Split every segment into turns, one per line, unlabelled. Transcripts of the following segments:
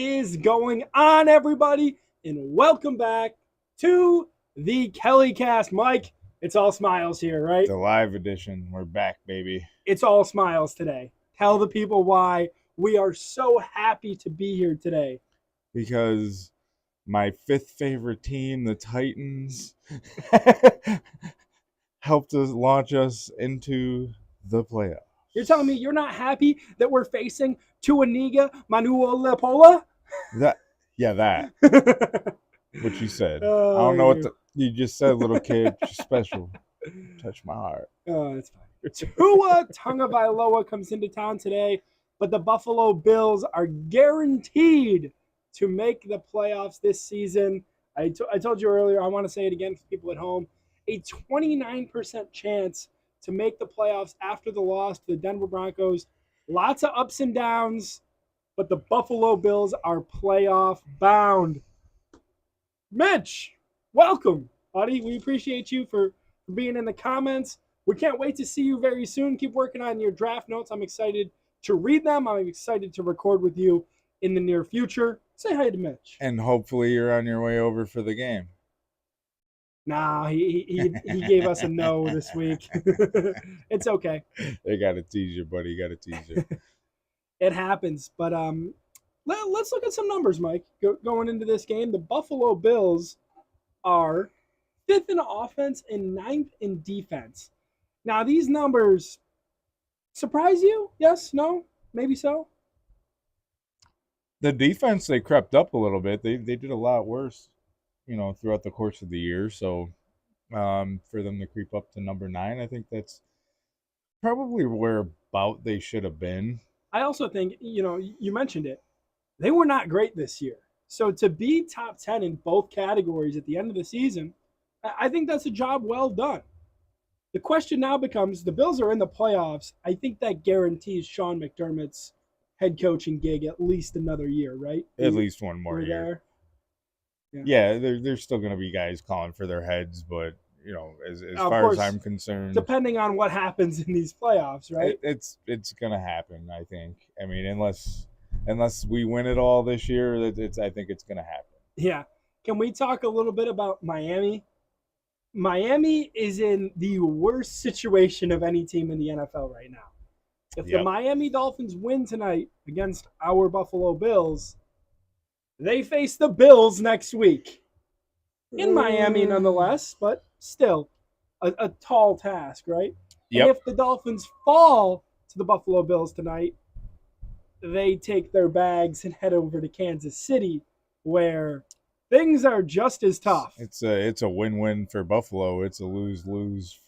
Is going on, everybody, and welcome back to the KellyCast. Mike, it's all smiles here, right?
The live edition. We're back, baby.
It's all smiles today. Tell the people why we are so happy to be here today.
Because my fifth favorite team, the Titans, helped us launch us into the playoffs.
You're telling me you're not happy that we're facing Tuaniga Manuolapola?
That what you said.
Oh,
I don't know what you just said, little kid. You're special. Touch my heart.
Oh, it's fine. Tua Tagovailoa comes into town today, but the Buffalo Bills are guaranteed to make the playoffs this season. I told you earlier, I want to say it again for people at home, a 29% chance to make the playoffs after the loss to the Denver Broncos. Lots of ups and downs, but the Buffalo Bills are playoff bound. Mitch, welcome, buddy. We appreciate you for being in the comments. We can't wait to see you very soon. Keep working on your draft notes. I'm excited to read them. I'm excited to record with you in the near future. Say hi to Mitch.
And hopefully you're on your way over for the game.
Nah, he gave us a no this week. It's okay.
They got to tease you, buddy. You got to tease you.
It happens. But let's look at some numbers, Mike. Going into this game, the Buffalo Bills are 5th in offense and 9th in defense. Now, these numbers surprise you? Yes? No? Maybe so?
The defense, they crept up a little bit. They did a lot worse, throughout the course of the year. So for them to creep up to number 9, I think that's probably where about they should have been.
I also think, you mentioned it. They were not great this year. So to be top 10 in both categories at the end of the season, I think that's a job well done. The question now becomes, the Bills are in the playoffs. I think that guarantees Sean McDermott's head coaching gig at least another year, right?
At least one more year. Yeah, there's still going to be guys calling for their heads, but, as far as I'm concerned,
depending on what happens in these playoffs, right?
It's going to happen, I think. I mean, unless we win it all this year, I think it's going to happen.
Yeah. Can we talk a little bit about Miami? Miami is in the worst situation of any team in the NFL right now. If the Miami Dolphins win tonight against our Buffalo Bills, they face the Bills next week. In Miami, nonetheless, but still a tall task, right?
Yep.
And if the Dolphins fall to the Buffalo Bills tonight, they take their bags and head over to Kansas City, where things are just as tough.
It's a win-win for Buffalo. It's a lose-lose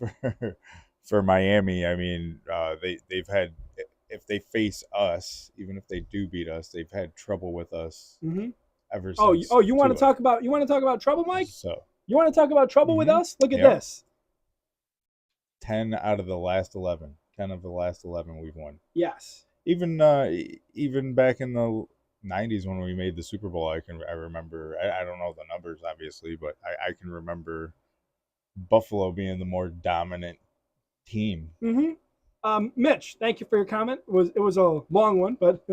for Miami. I mean, they've had, if they face us, even if they do beat us, they've had trouble with us ever since.
Oh, you want to talk about trouble, Mike?
So
you want to talk about trouble with us? Look at this.
10 out of the last 11. 10 of the last 11 we've won.
Yes.
Even back in the 90s when we made the Super Bowl, I remember, I don't know the numbers obviously, but I can remember Buffalo being the more dominant team.
Mitch, thank you for your comment. It was a long one, but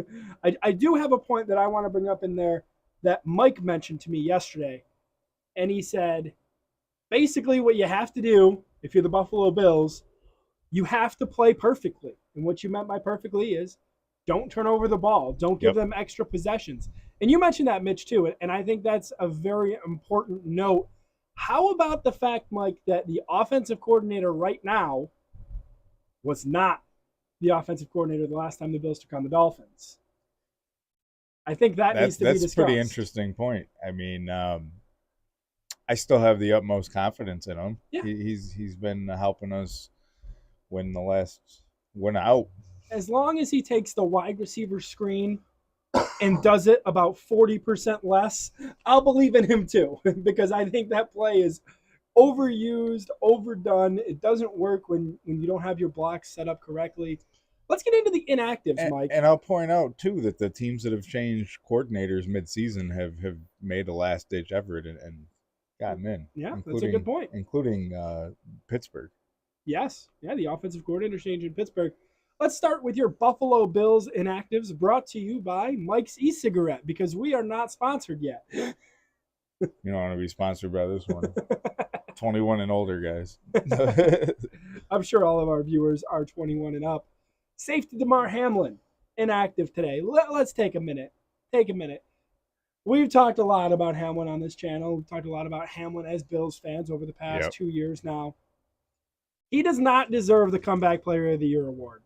I do have a point that I want to bring up in there that Mike mentioned to me yesterday. And he said, basically what you have to do if you're the Buffalo Bills, you have to play perfectly. And what you meant by perfectly is don't turn over the ball. Don't give them extra possessions. And you mentioned that, Mitch, too. And I think that's a very important note. How about the fact, Mike, that the offensive coordinator right now was not the offensive coordinator the last time the Bills took on the Dolphins? I think that needs to be discussed.
That's a pretty interesting point. I mean, I still have the utmost confidence in him.
Yeah.
He's been helping us win out.
As long as he takes the wide receiver screen and does it about 40% less, I'll believe in him too, because I think that play is overused, overdone. It doesn't work when you don't have your blocks set up correctly. Let's get into the inactives, Mike.
And I'll point out, too, that the teams that have changed coordinators midseason have made a last-ditch effort and gotten in.
Yeah, that's a good point.
Including Pittsburgh.
Yes. Yeah, the offensive coordinator change in Pittsburgh. Let's start with your Buffalo Bills inactives, brought to you by Mike's E-Cigarette, because we are not sponsored yet.
You don't want to be sponsored by this one. 21 and older, guys.
I'm sure all of our viewers are 21 and up. Safety DeMar Hamlin, inactive today. Let's take a minute. We've talked a lot about Hamlin on this channel. We've talked a lot about Hamlin as Bills fans over the past 2 years now. He does not deserve the Comeback Player of the Year award.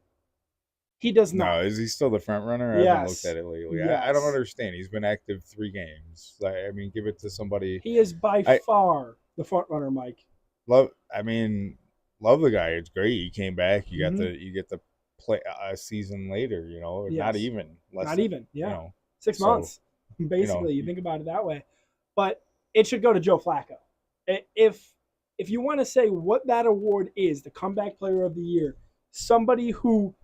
He does not.
No, is he still the front runner?
Yes.
I haven't looked at it lately.
Yes.
I don't understand. He's been active 3 games. I mean, give it to somebody.
He is by far the front runner, Mike.
Love the guy. It's great. He came back. You get to play a season later. You know, not even.
Not even. Yeah.
You know,
6 months. Basically, you think about it that way. But it should go to Joe Flacco. If you want to say what that award is, the Comeback Player of the Year, somebody who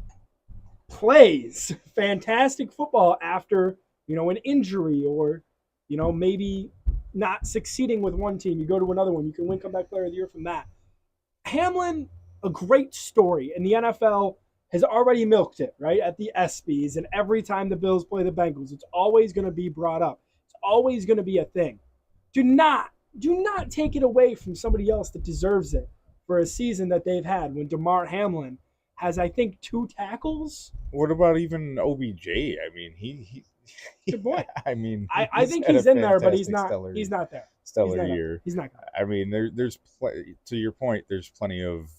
plays fantastic football after, an injury or, maybe not succeeding with one team. You go to another one. You can win Comeback Player of the Year from that. Hamlin, a great story. And the NFL has already milked it, right, at the ESPYs. And every time the Bills play the Bengals, it's always going to be brought up. It's always going to be a thing. Do not take it away from somebody else that deserves it for a season that they've had when DeMar Hamlin has, I think, 2 tackles.
What about even OBJ? I mean, he
good boy.
I mean,
I think he's in there, but he's not there.
Stellar year.
He's not.
I mean, there's to your point. There's plenty of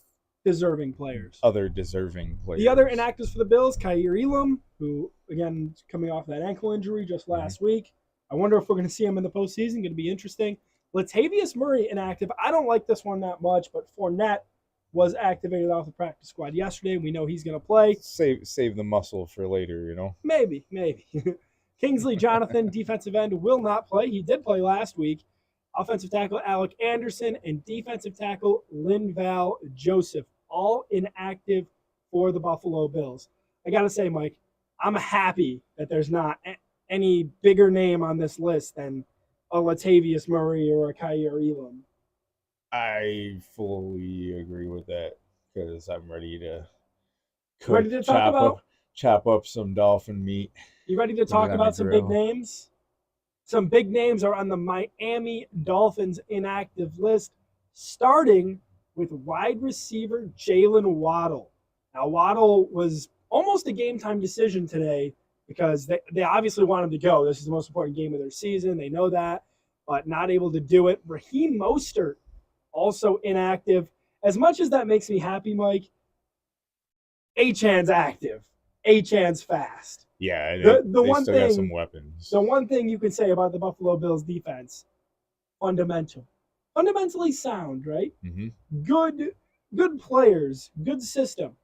deserving players.
Other deserving players.
The other inactives for the Bills, Kaiir Elam, who again coming off that ankle injury just last week. I wonder if we're going to see him in the postseason. Going to be interesting. Latavius Murray inactive. I don't like this one that much, but Fournette was activated off the practice squad yesterday. We know he's going to play.
Save the muscle for later, you know?
Maybe. Kingsley Jonathan, defensive end, will not play. He did play last week. Offensive tackle Alec Anderson and defensive tackle Linval Joseph, all inactive for the Buffalo Bills. I got to say, Mike, I'm happy that there's not any bigger name on this list than a Latavius Murray or a Kaiir Elam.
I fully agree with that because I'm ready to chop up some dolphin meat.
You ready to talk about some big names? Some big names are on the Miami Dolphins inactive list, starting with wide receiver Jalen Waddle. Now, Waddle was almost a game-time decision today because they obviously want him to go. This is the most important game of their season. They know that, but not able to do it. Raheem Mostert, also inactive. As much as that makes me happy, Mike, Achan's active. Achan's fast.
Yeah, they
one
still
thing,
got some weapons.
The one thing you can say about the Buffalo Bills defense, fundamentally sound, right?
Mm-hmm.
Good players, good system,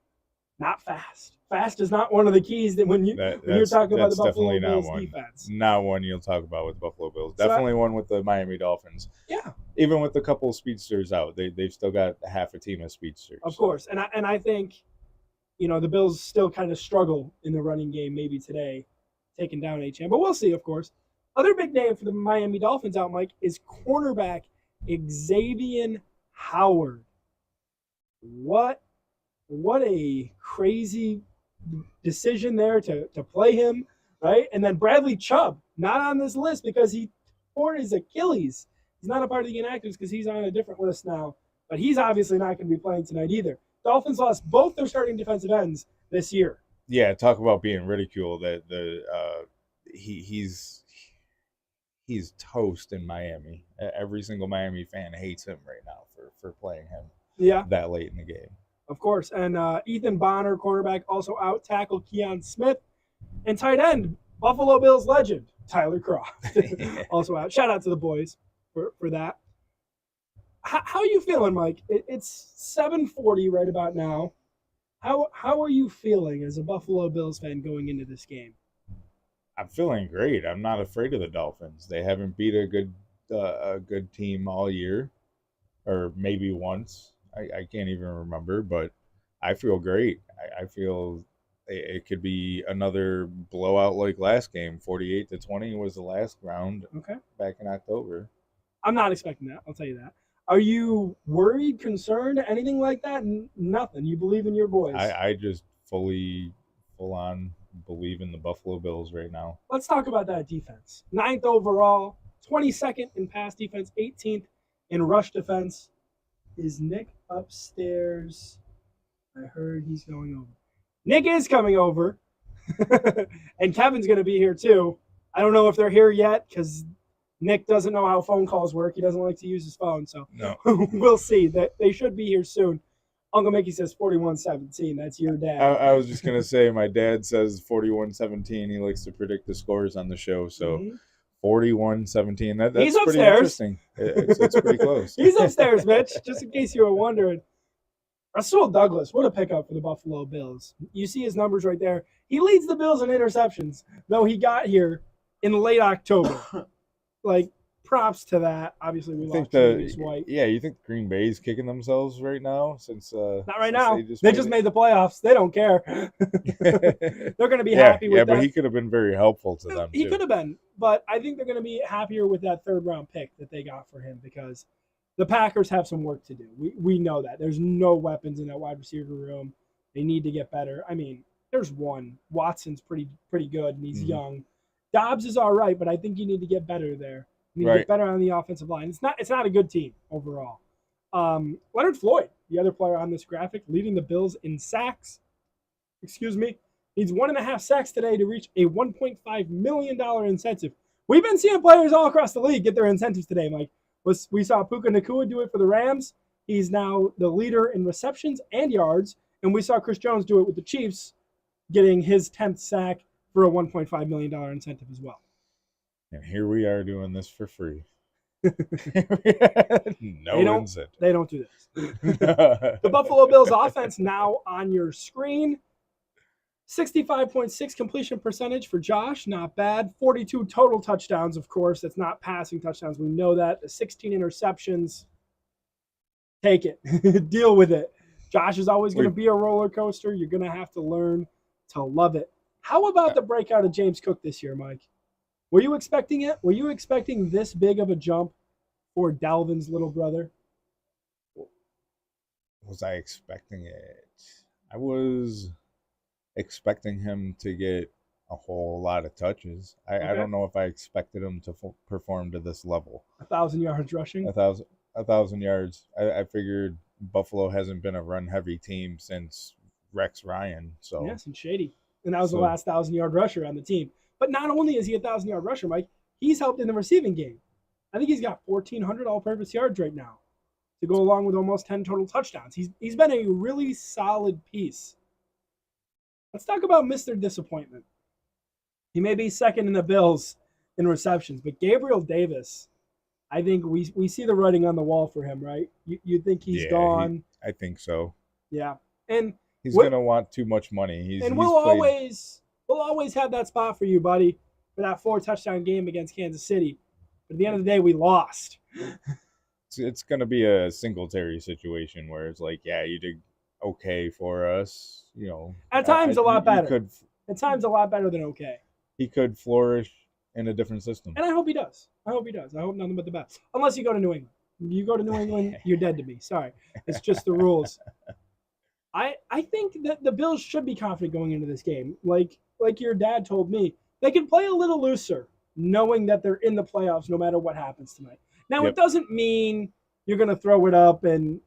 not fast. Fast is not one of the keys that when you're talking about the Buffalo Bills defense.
Not one you'll talk about with the Buffalo Bills. Definitely one with the Miami Dolphins.
Yeah.
Even with a couple of speedsters out, they've still got half a team of speedsters.
Of course, and I think, the Bills still kind of struggle in the running game maybe today, taking down Achan. But we'll see, of course. Other big name for the Miami Dolphins out, Mike, is cornerback Xavier Howard. What a crazy decision there to play him, right? And then Bradley Chubb, not on this list because he tore his Achilles. He's not a part of the inactives because he's on a different list now. But he's obviously not going to be playing tonight either. Dolphins lost both their starting defensive ends this year.
Yeah, talk about being ridiculed. He's toast in Miami. Every single Miami fan hates him right now for playing him that late in the game.
Of course. And Ethan Bonner, quarterback, also out. Tackle Keon Smith. And tight end, Buffalo Bills legend, Tyler Croft, also out. Shout out to the boys for that. How are you feeling, Mike? It's 7:40 right about now. How are you feeling as a Buffalo Bills fan going into this game?
I'm feeling great. I'm not afraid of the Dolphins. They haven't beat a good team all year, or maybe once. I can't even remember, but I feel great. I feel it could be another blowout like last game. 48-20 was the last round.
Okay.
Back in October.
I'm not expecting that. I'll tell you that. Are you worried, concerned, anything like that? Nothing. You believe in your boys.
I just full on believe in the Buffalo Bills right now.
Let's talk about that defense. 9th overall, 22nd in pass defense, 18th in rush defense. Is Nick upstairs? I heard he's going over. Nick is coming over. And Kevin's going to be here too. I don't know if they're here yet because Nick doesn't know how phone calls work. He doesn't like to use his phone. So
No.
We'll see. They should be here soon. Uncle Mickey says 41-17. That's your dad.
I was just going to say my dad says 41-17. He likes to predict the scores on the show. So 41-17. That's
He's
pretty
upstairs.
interesting. It's pretty close.
He's upstairs, Mitch, just in case you were wondering. Rasul Douglas, what a pickup for the Buffalo Bills. You see his numbers right there. He leads the Bills in interceptions, though he got here in late October. Like, props to that. Obviously, we lost Julius White.
Yeah, you think Green Bay's kicking themselves right now? Not
right now. They just made the playoffs. They don't care. They're going to be happy with that.
Yeah, but he could have been very helpful to them,
He
too.
could have been, but I think they're going to be happier with that third-round pick that they got for him because the Packers have some work to do. We know that. There's no weapons in that wide receiver room. They need to get better. I mean, there's one. Watson's pretty good, and he's young. Dobbs is all right, but I think you need to get better there. You need to get better on the offensive line. It's not a good team overall. Leonard Floyd, the other player on this graphic, leading the Bills in sacks. Excuse me. Needs 1.5 sacks today to reach a $1.5 million incentive. We've been seeing players all across the league get their incentives today, Mike. We saw Puka Nacua do it for the Rams. He's now the leader in receptions and yards. And we saw Chris Jones do it with the Chiefs, getting his 10th sack for a $1.5 million incentive as well.
And here we are doing this for free. No incentive.
They don't do this. The Buffalo Bills offense now on your screen. 65.6 completion percentage for Josh. Not bad. 42 total touchdowns, of course. That's not passing touchdowns. We know that. The 16 interceptions. Take it. Deal with it. Josh is always going to be a roller coaster. You're going to have to learn to love it. How about the breakout of James Cook this year, Mike? Were you expecting it? Were you expecting this big of a jump for Dalvin's little brother?
Was I expecting it? I was expecting him to get a whole lot of touches. I don't know if I expected him to perform to this level.
1,000 yards rushing?
1,000 yards. I figured Buffalo hasn't been a run-heavy team since Rex Ryan. So
yes, and Shady. And that was the last 1,000-yard rusher on the team. But not only is he a 1,000-yard rusher, Mike, he's helped in the receiving game. I think he's got 1,400 all-purpose yards right now to go along with almost 10 total touchdowns. He's been a really solid piece. Let's talk about Mr. Disappointment. He may be second in the Bills in receptions, but Gabriel Davis, I think we see the writing on the wall for him, right? You think he's gone?
I think so.
Yeah. And
he's going to want too much money.
We'll always have that spot for you, buddy, for that 4-touchdown game against Kansas City. But at the end of the day, we lost.
It's going to be a Singletary situation where it's like, yeah, you did okay for us. You know,
at times a lot better. At times a lot better than okay.
He could flourish in a different system.
And I hope he does. I hope nothing but the best. Unless you go to New England. You go to New England, you're dead to me. Sorry. It's just the rules. I think that the Bills should be confident going into this game. Like your dad told me, they can play a little looser, knowing that they're in the playoffs no matter what happens tonight. Now, It doesn't mean you're going to throw it up and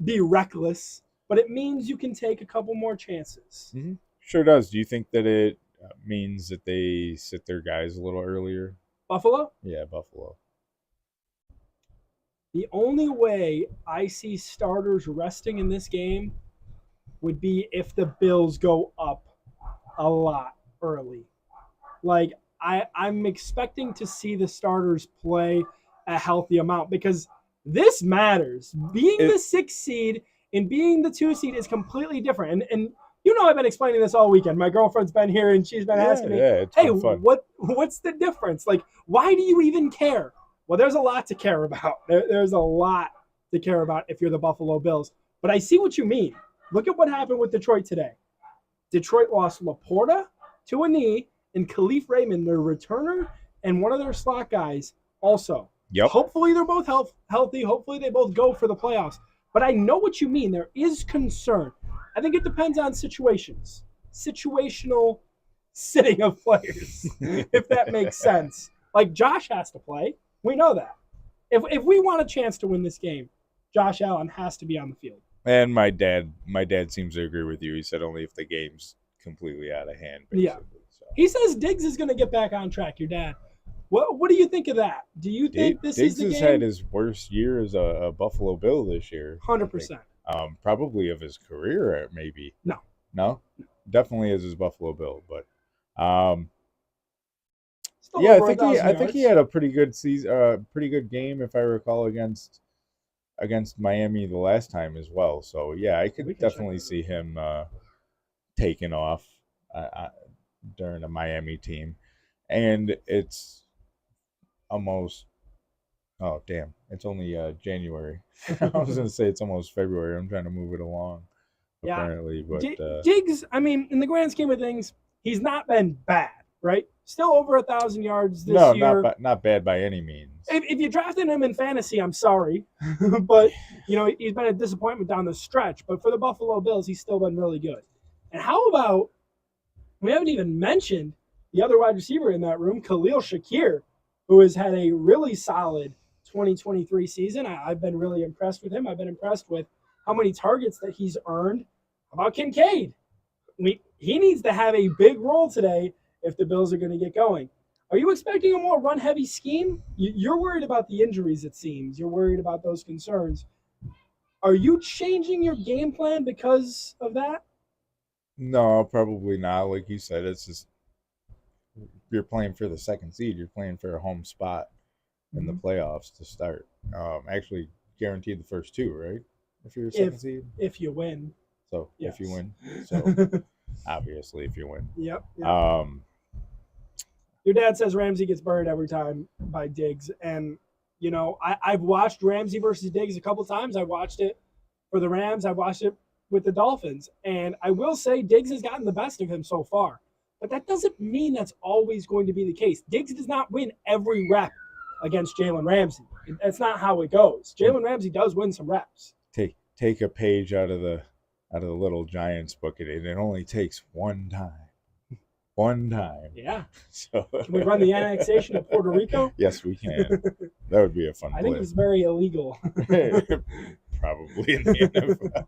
be reckless, but it means you can take a couple more chances.
Mm-hmm. Sure does. Do you think that it means that they sit their guys a little earlier?
Buffalo?
Yeah, Buffalo.
The only way I see starters resting in this game would be if the Bills go up a lot early. Like, I'm expecting to see the starters play a healthy amount because this matters. Being the 6th seed and being the 2 seed is completely different. And you know I've been explaining this all weekend. My girlfriend's been here and she's been asking me, hey, what's the difference? Like, why do you even care? Well, there's a lot to care about. There's a lot to care about if you're the Buffalo Bills. But I see what you mean. Look at what happened with Detroit today. Detroit lost Laporta to a knee and Khalif Raymond, their returner, and one of their slot guys also.
Yep.
Hopefully they're both healthy. Hopefully they both go for the playoffs. But I know what you mean. There is concern. I think it depends on situations, situational sitting of players, if that makes sense. Like Josh has to play. We know that. If we want a chance to win this game, Josh Allen has to be on the field.
And my dad seems to agree with you. He said only if the game's completely out of hand, basically.
Yeah. He says Diggs is going to get back on track, your dad. What do you think of that? Do you think this
Diggs
is the
has
game?
had his worst year as a Buffalo Bill this year.
100%.
Probably of his career, maybe.
No?
Definitely as his Buffalo Bill, but
Still
yeah,
over
I think he
1,000
had a pretty good season, pretty good game if I recall against Miami the last time as well. So yeah, I could definitely see him taking off during a Miami team, and it's almost it's only January. I was gonna say it's almost February. I'm trying to move it along.
Yeah.
Apparently, but
Diggs, I mean, in the grand scheme of things, he's not been bad, right? Still over 1,000 yards this year.
No, not bad by any means.
If you drafted him in fantasy, I'm sorry, but he's been a disappointment down the stretch. But for the Buffalo Bills, he's still been really good. And how about, we haven't even mentioned the other wide receiver in that room, Khalil Shakir, who has had a really solid 2023 season. I've been really impressed with him. I've been impressed with how many targets that he's earned. How about Kincaid? He needs to have a big role today if the Bills are going to get going. Are you expecting a more run-heavy scheme? You're worried about the injuries, it seems. You're worried about those concerns. Are you changing your game plan because of that?
No, probably not. Like you said, it's just you're playing for the second seed. You're playing for a home spot in the playoffs to start. Actually, guaranteed the first two, right? If you're a second seed.
If you win.
So
yes.
If you win. So obviously, if you win.
Yep. Your dad says Ramsey gets buried every time by Diggs, and I've watched Ramsey versus Diggs a couple times. I watched it for the Rams. I watched it with the Dolphins, and I will say Diggs has gotten the best of him so far. But that doesn't mean that's always going to be the case. Diggs does not win every rep against Jalen Ramsey. That's not how it goes. Jalen Ramsey does win some reps.
Take a page out of the Little Giants book. It only takes one time. One time.
Yeah.
So
can we run the annexation of Puerto Rico?
Yes, we can. That would be a fun.
I think it's very illegal.
Probably in the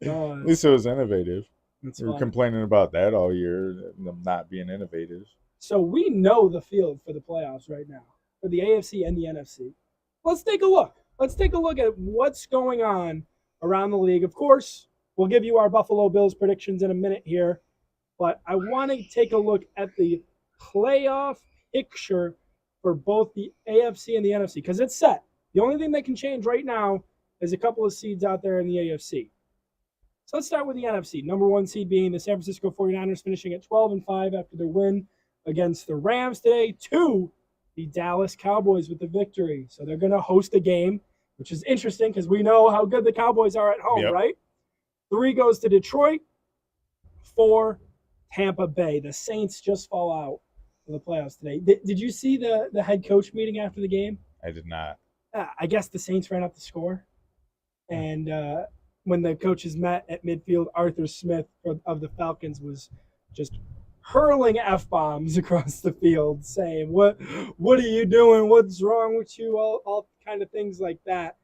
NFL. At least it was innovative. We were complaining about that all year, them not being innovative.
So we know the field for the playoffs right now, for the AFC and the NFC. Let's take a look. Let's take a look at what's going on around the league. Of course, we'll give you our Buffalo Bills predictions in a minute here, but I want to take a look at the playoff picture for both the AFC and the NFC because it's set. The only thing that can change right now is a couple of seeds out there in the AFC. So let's start with the NFC. Number one seed being the San Francisco 49ers, finishing at 12-5 after their win against the Rams today. 2, the Dallas Cowboys with the victory. So they're going to host a game, which is interesting because we know how good the Cowboys are at home, right? 3 goes to Detroit. 4, Tampa Bay. The Saints just fall out of the playoffs today. Did you see the head coach meeting after the game?
I did not.
I guess the Saints ran up the score. And when the coaches met at midfield, Arthur Smith of the Falcons was just hurling F-bombs across the field, saying, what are you doing? What's wrong with you? All kind of things like that.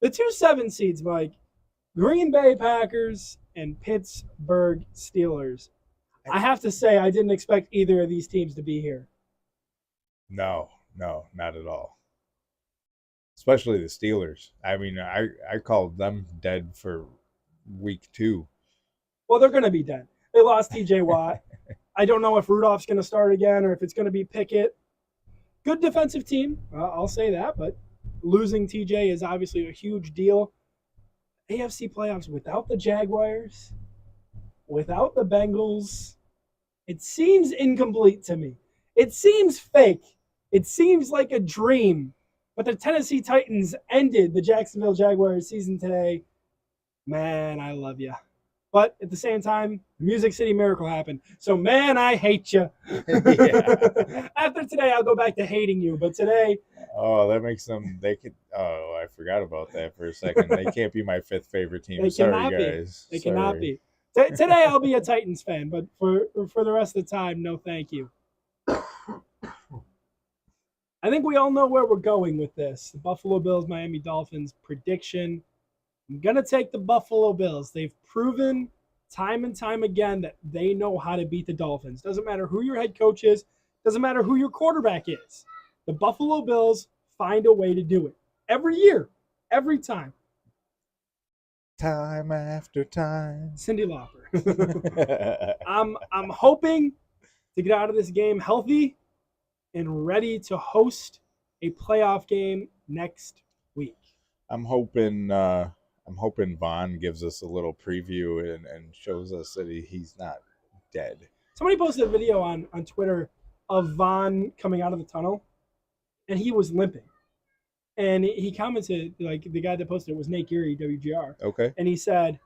The 2 7 seeds, Mike, Green Bay Packers and Pittsburgh Steelers. I have to say, I didn't expect either of these teams to be here.
No, not at all. Especially the Steelers. I mean, I called them dead for week 2.
Well, they're going to be dead. They lost T.J. Watt. I don't know if Rudolph's going to start again or if it's going to be Pickett. Good defensive team, I'll say that, but losing T.J. is obviously a huge deal. AFC playoffs without the Jaguars, without the Bengals, it seems incomplete to me. It seems fake. It seems like a dream. But the Tennessee Titans ended the Jacksonville Jaguars season today. Man, I love you. But at the same time, the Music City Miracle happened. So, man, I hate you. After today, I'll go back to hating you. But today,
Oh, that makes them. They could. Oh, I forgot about that for a second. They can't be my fifth favorite team.
They
Sorry,
cannot be.
guys.
They
Sorry.
cannot be. Today I'll be a Titans fan, but for the rest of the time, no thank you. I think we all know where we're going with this. The Buffalo Bills, Miami Dolphins prediction. I'm going to take the Buffalo Bills. They've proven time and time again that they know how to beat the Dolphins. Doesn't matter who your head coach is. Doesn't matter who your quarterback is. The Buffalo Bills find a way to do it. Every year. Every time.
Time after time.
Cyndi Lauper. I'm hoping to get out of this game healthy and ready to host a playoff game next week.
I'm hoping Vaughn gives us a little preview and shows us that he's not dead.
Somebody posted a video on Twitter of Vaughn coming out of the tunnel, and he was limping. And he commented, like the guy that posted it was Nate Geary, WGR.
Okay.
And he said,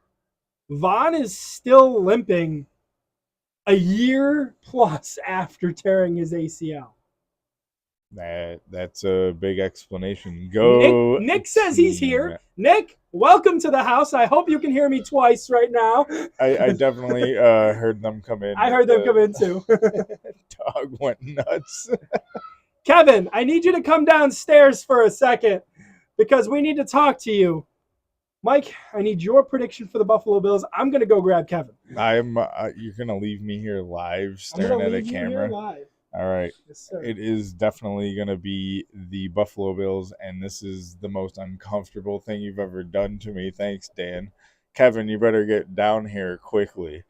Vaughn is still limping a year plus after tearing his ACL.
That's a big explanation. Go.
Nick says he's here. Nick, welcome to the house. I hope you can hear me twice right now.
I definitely heard them come in.
I heard them come in too.
Dog went nuts.
Kevin, I need you to come downstairs for a second because we need to talk to you. Mike, I need your prediction for the Buffalo Bills. I'm going to go grab Kevin.
You're going to leave me here live staring at a camera?
Here live.
All right.
Yes, sir.
It is definitely going to be the Buffalo Bills, and this is the most uncomfortable thing you've ever done to me. Thanks, Dan. Kevin, you better get down here quickly.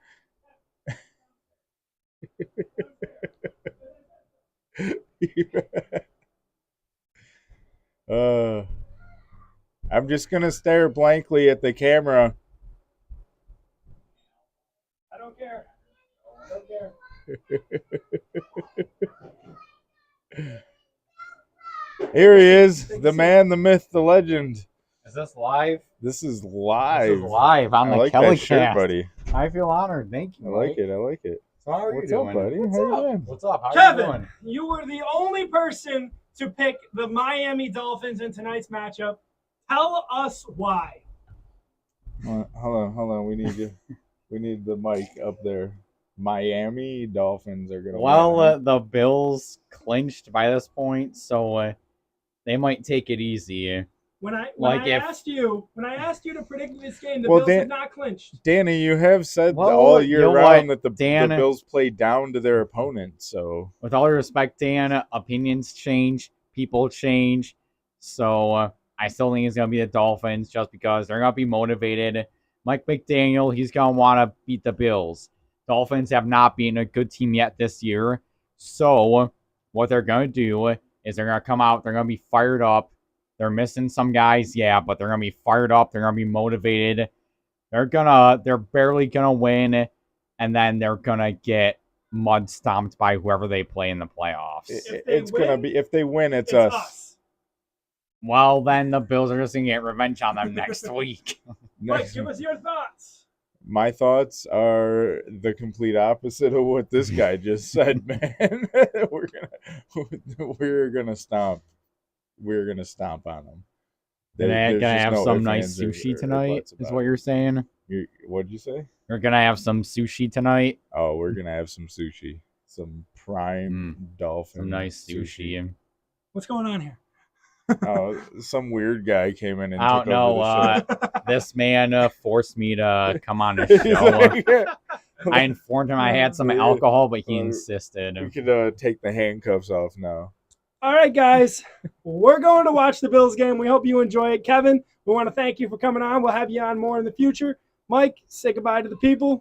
I'm just going to stare blankly at the camera.
I don't care. I don't care.
Here he is, the man, the myth, the legend.
Is this live?
This is live.
This is live on
I
the
like that shirt,
KellyCast.
buddy.
I feel honored. Thank you.
I like
Mike.
it. I like it.
So how are
What's
you
up,
doing,
buddy?
What's
How you
up?
doing?
What's up? How are
Kevin,
you doing?
you were the only person to pick the Miami Dolphins in tonight's matchup. Tell us why.
Hold on. We need you. We need the mic up there. Miami Dolphins are gonna.
Well, the Bills clinched by this point, so they might take it easy.
When I
Like
asked you to predict this game, the
Well,
Bills had not clinched.
Danny, you have said
Well,
all
you
year
know
round
what,
that the
Dan-
Bills play down to their opponents. So
With all due respect, Dan, opinions change, people change, so I still think it's going to be the Dolphins just because they're going to be motivated. Mike McDaniel, he's going to want to beat the Bills. Dolphins have not been a good team yet this year. So what they're going to do is they're going to come out. They're going to be fired up. They're missing some guys, yeah, but they're going to be fired up. They're going to be motivated. They're barely going to win, and then they're going to get mud stomped by whoever they play in the playoffs.
it's gonna be, if they win, it's us.
Well, then the Bills are just going to get revenge on them next week.
Mike, give us your thoughts.
My thoughts are the complete opposite of what this guy just said, man. We're gonna stomp. We're gonna stomp on them.
They're gonna have some nice sushi tonight. Is what you're saying?
What'd you say?
You're gonna have some sushi tonight.
Oh, we're gonna have some sushi, some prime dolphin,
some nice sushi.
What's going on here?
Oh, some weird guy came in and
I don't
took over
know.
the show.
This man forced me to come on his show. I informed him I had some alcohol, but he insisted.
We could take the handcuffs off now.
All right, guys. We're going to watch the Bills game. We hope you enjoy it. Kevin, we want to thank you for coming on. We'll have you on more in the future. Mike, say goodbye to the people.